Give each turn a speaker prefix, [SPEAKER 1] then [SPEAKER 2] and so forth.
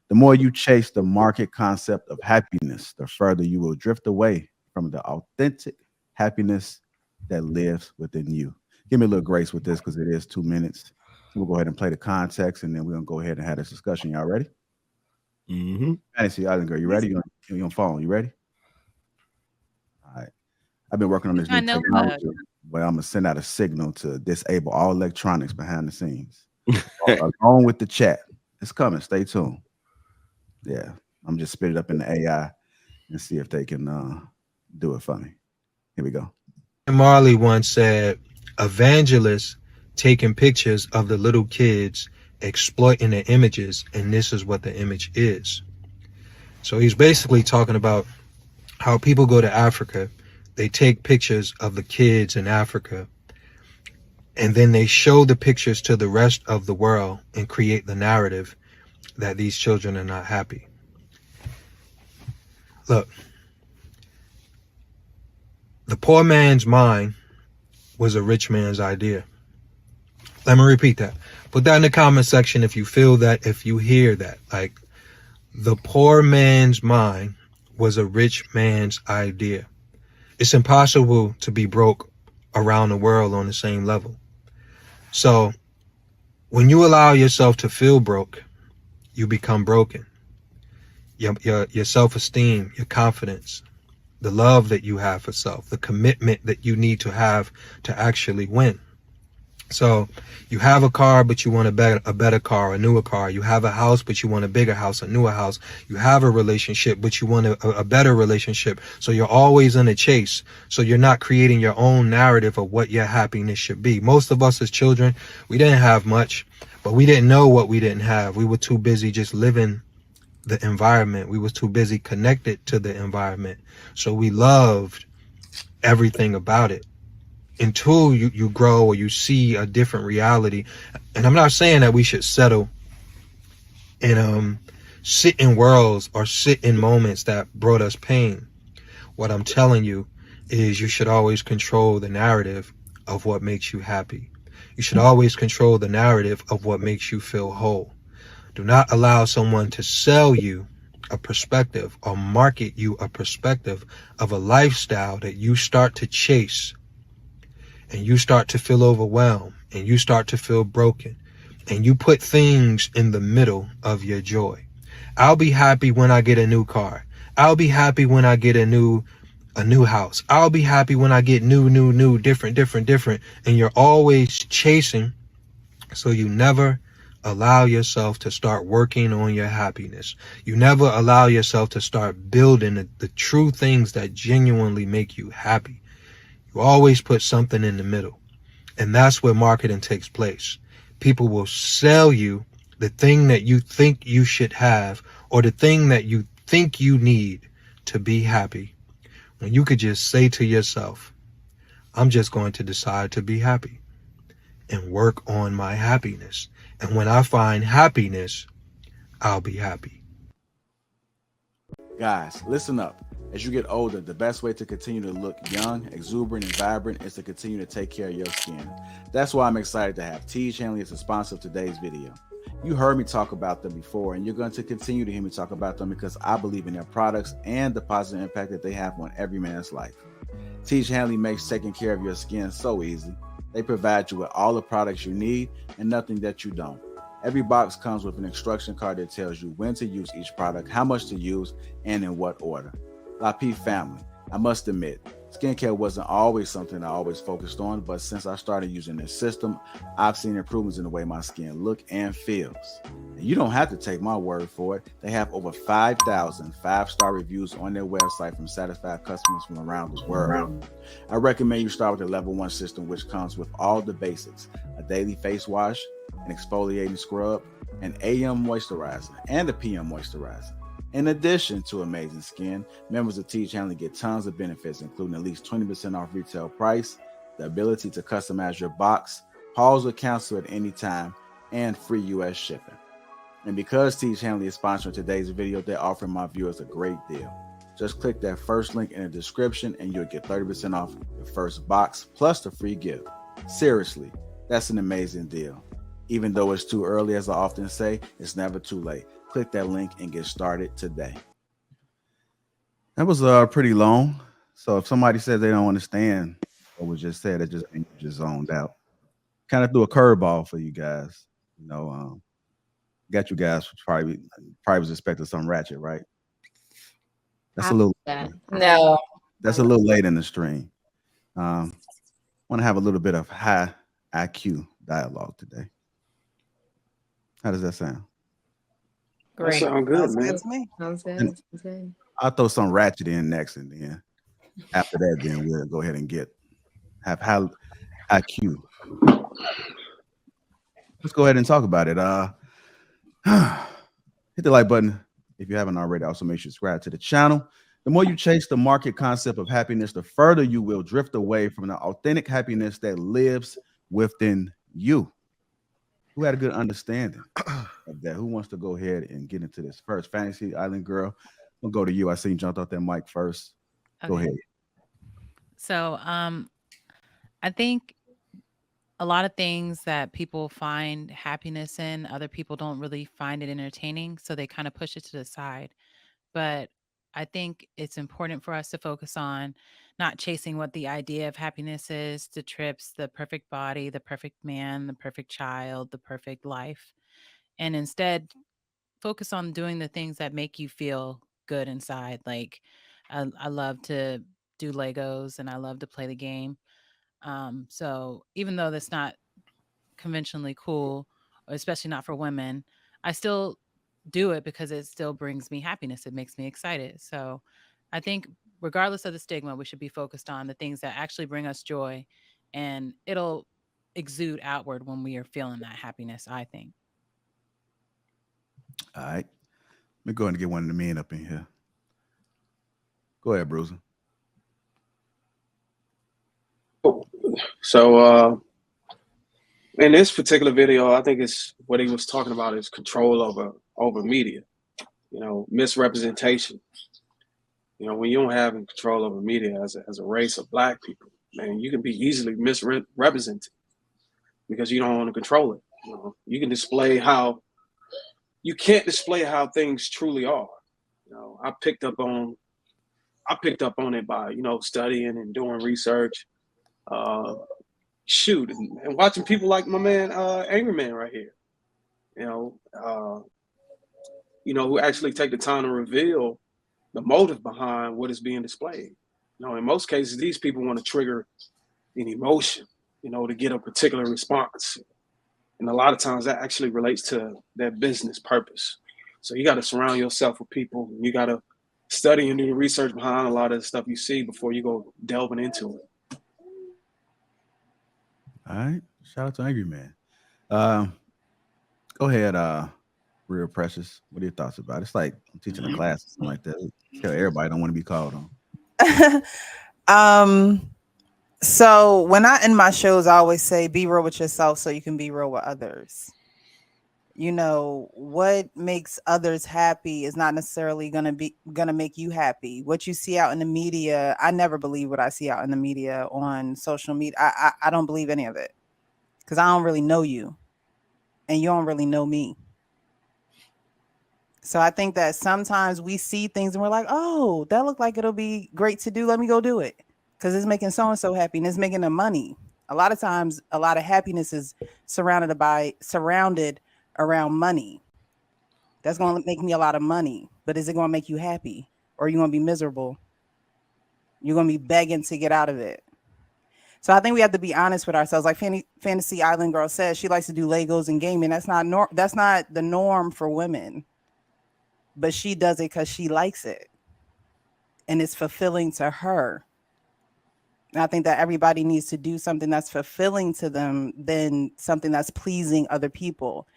[SPEAKER 1] The more you chase the market concept of happiness, the further you will drift away from the authentic happiness that lives within you. Give me a little grace with this because it is 2 minutes. So we'll go ahead and play the context and then we're going to go ahead and have this discussion. Y'all ready?
[SPEAKER 2] Mm-hmm.
[SPEAKER 1] Fantasy Island Girl, you ready? You on phone? You ready? All right. I've been working on this
[SPEAKER 3] My
[SPEAKER 1] new
[SPEAKER 3] notebook.
[SPEAKER 1] technology where I'm going to send out a signal to disable all electronics behind the scenes, along with the chat. It's coming. Stay tuned. Yeah. I'm just spit it up in the AI and see if they can do it for me. Here we go.
[SPEAKER 4] Marley once said, evangelists taking pictures of the little kids exploiting the images, and this is what the image is. So he's basically talking about how people go to Africa, they take pictures of the kids in Africa, and then they show the pictures to the rest of the world and create the narrative that these children are not happy. Look, the poor man's mind was a rich man's idea. Let me repeat that. Put that in the comment section if you feel that, if you hear that. Like, the poor man's mind was a rich man's idea. It's impossible to be broke around the world on the same level. So when you allow yourself to feel broke, you become broken. Your self-esteem, your confidence, the love that you have for self, the commitment that you need to have to actually win. So you have a car, but you want a better car, a newer car. You have a house, but you want a bigger house, a newer house. You have a relationship, but you want a better relationship. So you're always in a chase. So you're not creating your own narrative of what your happiness should be. Most of us as children, we didn't have much, but we didn't know what we didn't have. We were too busy just living the environment. We was too busy connected to the environment. So we loved everything about it. Until you grow or you see a different reality. And I'm not saying that we should settle and sit in worlds or sit in moments that brought us pain. What I'm telling you is you should always control the narrative of what makes you happy. You should always control the narrative of what makes you feel whole. Do not allow someone to sell you a perspective or market you a perspective of a lifestyle that you start to chase. And you start to feel overwhelmed, and you start to feel broken, and you put things in the middle of your joy. I'll be happy when I get a new car. I'll be happy when I get a new house. I'll be happy when I get new, different. And you're always chasing, so you never allow yourself to start working on your happiness. You never allow yourself to start building the true things that genuinely make you happy. You always put something in the middle. And that's where marketing takes place. People will sell you the thing that you think you should have or the thing that you think you need to be happy. When you could just say to yourself, I'm just going to decide to be happy and work on my happiness. And when I find happiness, I'll be happy.
[SPEAKER 1] Guys, listen up. As you get older, the best way to continue to look young, exuberant, and vibrant is to continue to take care of your skin. That's why I'm excited to have T. Hanley as a sponsor of today's video. You heard me talk about them before, and you're going to continue to hear me talk about them because I believe in their products and the positive impact that they have on every man's life. T. Hanley makes taking care of your skin so easy. They provide you with all the products you need and nothing that you don't. Every box comes with an instruction card that tells you when to use each product, how much to use, and in what order. Lapeef family, I must admit, skincare wasn't always something I always focused on, but since I started using this system, I've seen improvements in the way my skin looks and feels. And you don't have to take my word for it. They have over 5,000 five-star reviews on their website from satisfied customers from around the world. I recommend you start with the level 1 system, which comes with all the basics: a daily face wash, an exfoliating scrub, an AM moisturizer, and a PM moisturizer. In addition to amazing skin, members of T. Hanley get tons of benefits, including at least 20% off retail price, the ability to customize your box, pause or cancel at any time, and free US shipping. And because T. Hanley is sponsoring today's video, they're offering my viewers a great deal. Just click that first link in the description and you'll get 30% off the first box plus the free gift. Seriously, that's an amazing deal. Even though it's too early, as I often say, it's never too late. Click that link and get started today. That was pretty long. So if somebody says they don't understand what was just said, it just means you just zoned out. Kind of threw a curveball for you guys. You know, got you guys probably was expecting some ratchet, right? That's a little
[SPEAKER 2] No.
[SPEAKER 1] that's a little late in the stream. Want to have a little bit of high IQ dialogue today. How does that sound?
[SPEAKER 3] That
[SPEAKER 2] Great.
[SPEAKER 3] sound good,
[SPEAKER 5] Sounds
[SPEAKER 3] man.
[SPEAKER 5] good to me.
[SPEAKER 2] Sounds good.
[SPEAKER 1] And
[SPEAKER 2] Sounds good.
[SPEAKER 1] I'll throw some ratchet in next, and then after that, then we'll go ahead and have high IQ. Let's go ahead and talk about it. Hit the like button if you haven't already. Also, make sure you subscribe to the channel. The more you chase the market concept of happiness, the further you will drift away from the authentic happiness that lives within you. Who had a good understanding of that? Who wants to go ahead and get into this first? Fantasy Island Girl, we'll go to you. I seen you jumped off that mic first. Go
[SPEAKER 6] Okay.
[SPEAKER 1] ahead.
[SPEAKER 6] So, I think a lot of things that people find happiness in, other people don't really find it entertaining, so they kind of push it to the side. But I think it's important for us to focus on not chasing what the idea of happiness is, the trips, the perfect body, the perfect man, the perfect child, the perfect life, and instead focus on doing the things that make you feel good inside. Like I love to do Legos and I love to play the game. So even though that's not conventionally cool, or especially not for women, I still do it because it still brings me happiness. It makes me excited. So I think regardless of the stigma, we should be focused on the things that actually bring us joy, and it'll exude outward when we are feeling that happiness, I think.
[SPEAKER 1] All right. Let me go ahead and get one of the men up in here. Go ahead, Bruizzr.
[SPEAKER 3] So in this particular video, I think it's what he was talking about is control over media. You know, misrepresentation. You know, when you don't have control over media as a race of black people, man, you can be easily misrepresented because you don't want to control it. You know, you can display how you can't display how things truly are. You know, I picked up on it by, you know, studying and doing research. Shoot, and watching people like my man Angry Man right here, you know, who actually take the time to reveal the motive behind what is being displayed. You know, in most cases, these people want to trigger an emotion, you know, to get a particular response, and a lot of times that actually relates to their business purpose. So you got to surround yourself with people. You got to study and do the research behind a lot of the stuff you see before you go delving into it.
[SPEAKER 1] All right. Shout out to Angry Man. Go ahead, Real Precious. What are your thoughts about it? It's like I'm teaching a class or something like that. Tell everybody don't want to be called on.
[SPEAKER 5] So when I end my shows, I always say be real with yourself so you can be real with others. You know, what makes others happy is not necessarily gonna make you happy. What you see out in the media, I never believe what I see out in the media on social media. I don't believe any of it because I don't really know you and you don't really know me. So I think that sometimes we see things and we're like, oh, that looked like it'll be great to do. Let me go do it because it's making so-and-so happy and it's making them money. A lot of times, a lot of happiness is surrounded around money. That's going to make me a lot of money, but is it going to make you happy or are you going to be miserable? You're going to be begging to get out of it. So I think we have to be honest with ourselves. Like Fantasy Island Girl says, she likes to do Legos and gaming. That's not the norm for women, but she does it because she likes it and it's fulfilling to her. And I think that everybody needs to do something that's fulfilling to them than something that's pleasing other people.